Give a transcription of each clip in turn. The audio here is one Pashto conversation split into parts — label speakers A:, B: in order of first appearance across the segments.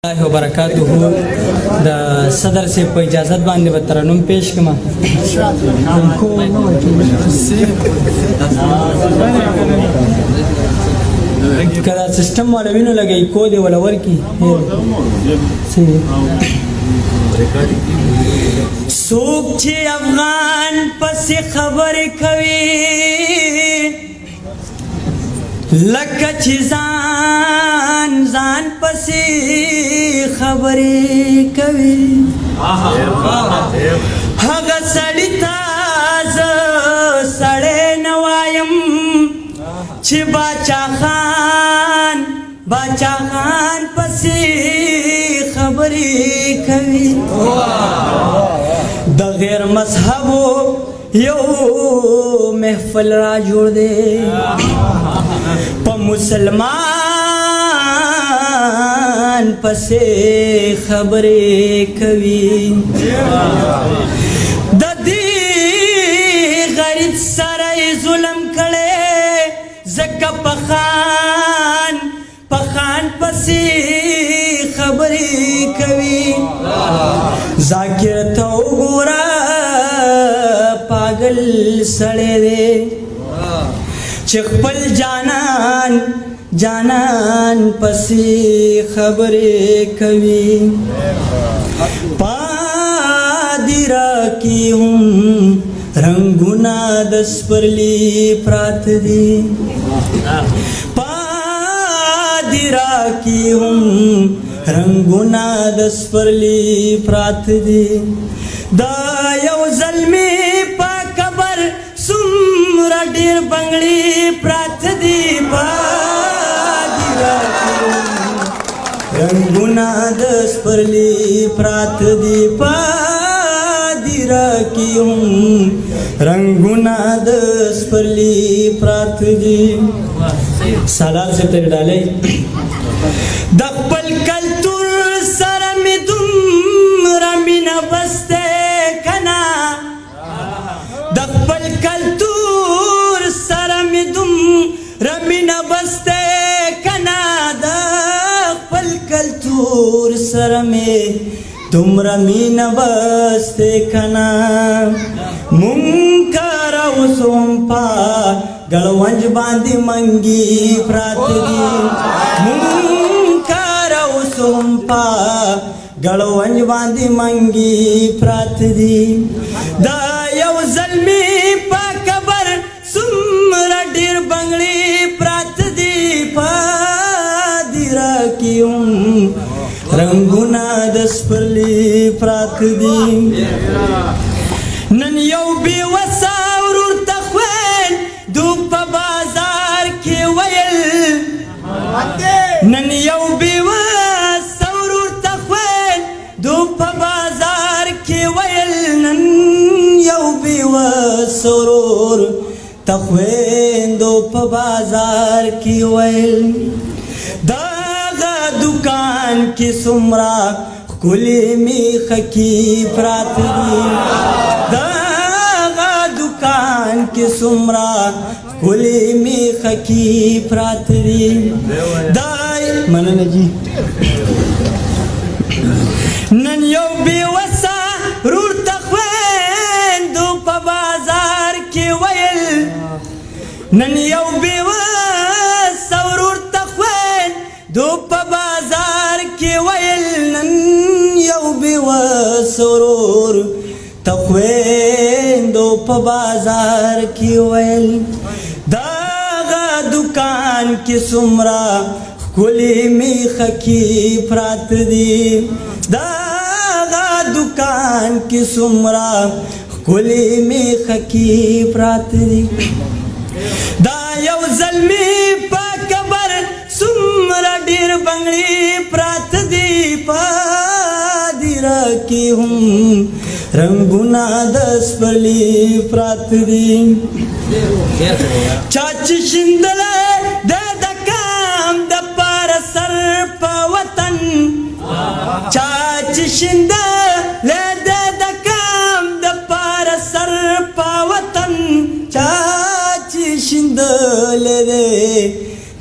A: الله وبرکاته د صدر سے په اجازه باندې به ترنم پیش کما کدا سیستم والا وینو لګي کو دی ولا ورکی سوق چې افغان پس خبر کوي لکه چې ځان پسې خبرې کوي هغه سړی ته زه سړی نه وایم چې باچا خان پسې خبرې کوي د غیر مذهبو یو محفل را جوړ دی په مسلمان پسې خبرې کوي د دې غریب سره ظلم کړي زکه پخان پسې خبرې کوي ذاکر ته وګوره پاگل سړی دی چې خپل جانان پسې خبرې کوي پادیرا کی هم رنگونه د سپرلی پرات دي پادیرا کی هم رنگونه د سپرلی پرات دي دا یو زلمی په قبر سمره ډیر بنگړي پرات دي پادیرا رنگونه د سپرلی پرات دي پادیرا کی هم رنگونه د سپرلی پرات دي سالار سے تر ډالۍ د خپل کلتور سره مې دومره مینه بسته سره مې دومره مینه بسته کنا مونږ کار اوسوم پا ګلونج باندې منګي پرات دي مونږ کار اوسوم پا ګلونج باندې منګي پرات دي دا یو زلمی په قبر سمره ډیر بنگړي پرات دي پادیرا کیوم رنگونه د سپرلی پرات دي نن یو بې وسه ورور ته خویندو په بازار کې ویل نن یو بې وسه ورور ته خویندو په بازار کې ویل نن یو بې وسه ورور ته خویندو په بازار کې ویل दुकान की सुमरा कुली में खकी प्रात दी दागा दुकान की सुमरा कुली में खकी प्रात दी दाई मनन जी नन यो बेवसा रूर तखवेन दो pa बाजार के वयल नन यो बेवसा रूर तखवेन दो pa بازار کې ویل نن یو بې سرور تخویندو په بازار کې ویل داغه دکان کې څومره ښکلې میخه کې پرات دي داغه دکان کې څومره ښکلې میخه کې پرات دي دا یو زلمی په قبر سمره ډیر بنگړي پرات دي پادیرا کی هم رنگونه د سپرلی پرات دي چاچ شیندله د کام د پار سر په وطن چاچ شیندله د کام د پار سر په وطن چاچ شیندله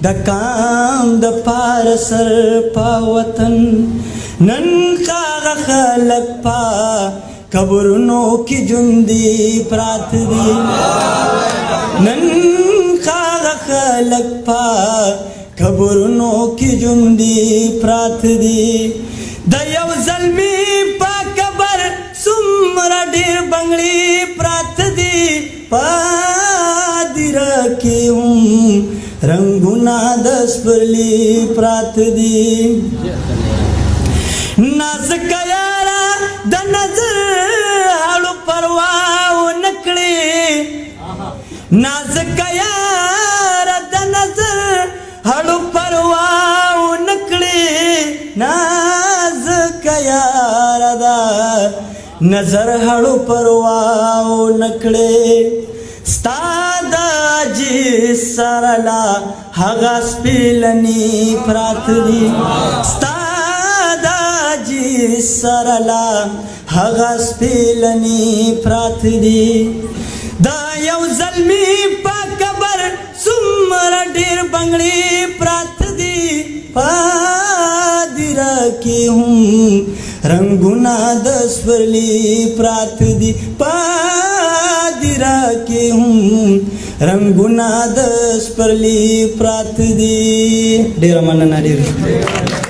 A: د کام د پار سر پا وطن نن کاغ خلق پا قبرونو کی جندی پرات دی نن کاغ خلق پا قبرونو کی جندی پرات دی د یو زلمی پا قبر سمرا ډیر بنگلی پرات دی پا دی رکی هم رنگونا دس پرلی پرات دی نازک یارا د نظر هلو پرواو نکړي نازک یارا د نظر هلو پرواو نکړي نازک یارا د نظر هلو پرواو نکړي ستاد جی سرلا هغه سپیلنی پرات دی ستاد جی سرلا هغه سپیلنی پرات دی دا یو زلمی پا قبر سمرا ډیر بنگلی پرات دی پا دی رکی هم رنگونا دس پرلی پرات دی پا دی رکی هم رنگونا دس پرلی پرات دی ډیر مننه ډیر